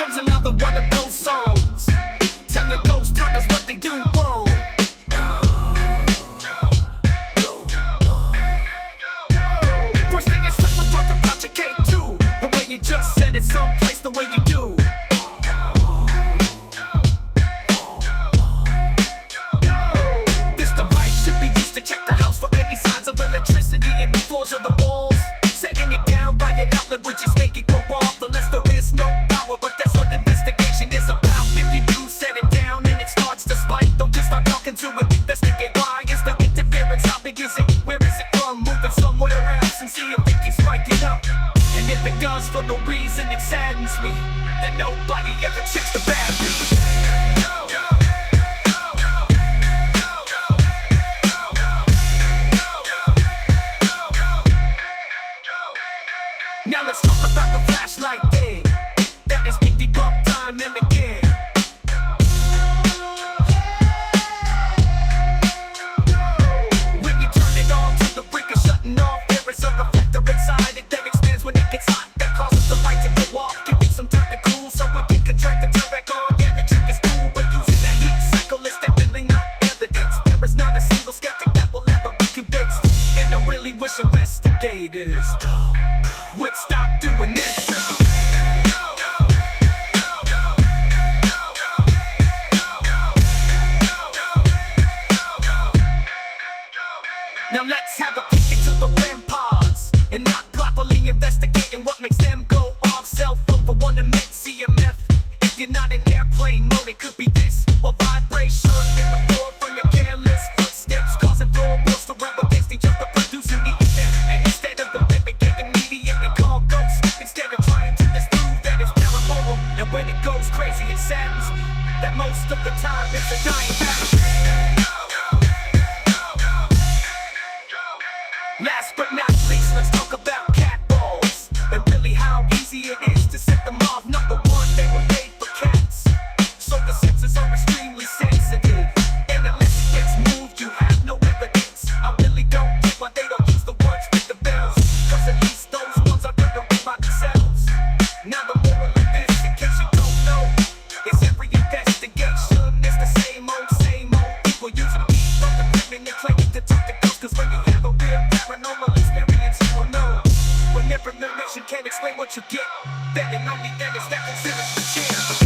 comes another one of those songs. Tell the ghost runners what they do wrong. First thing is let's talk about your K2. The way you just said it someplace the way you do. This device should be used to check the house for any signs of electricity in the floors of the walls. Setting it down by an outlet which is make it go off unless there is no power, but that's what investigation is about. If you do set it down and it starts to spike, don't just start talking to it. Investigate why is the interference, how big is it, where is it from, moving somewhere else and see if it keeps spiking up. And if it does for no reason it saddens me, then nobody ever checks the battery. Now let's talk about the flashlight thing. That is big debug time and again. When you turn it on to the brink of shutting off, there is a reflector inside it that expands when it gets hot. That causes the light to go off, giving some time to cool so it can contract and turn back on. Yeah, the trick is cool, but using that heat cycle is definitely not evidence. There is not a single skeptic that will ever be convinced. And I really wish investigators would stop doing this. Now let's have a peek into the REM pods and not properly investigating what makes them go off. Cell phone for one emit CMF. If you're not in airplane mode, it could be this or vibration in the floor from your careless footsteps, causing floorboards to rub against each other, producing EMF. And instead of the getting immediately call ghosts, instead of trying to disprove that it's paranormal. And when it goes crazy, it saddens me that most of the time it's a dying battle. Last but not least, let's talk about cat balls and really how easy it is to set them off. Number one, they were made for cats, so the senses are extremely sensitive. And unless it gets moved, you have no evidence. I really don't get why they don't use the words with the bells, cause at least those ones are gonna read by themselves. Now the moral of this, in case you don't know, is every investigation is the same old. People usually keep on the women and claiming to talk to ghosts, cause when you have a real paranormal experience, you will know. When information can't explain what you get, then and only then is that considered a chance.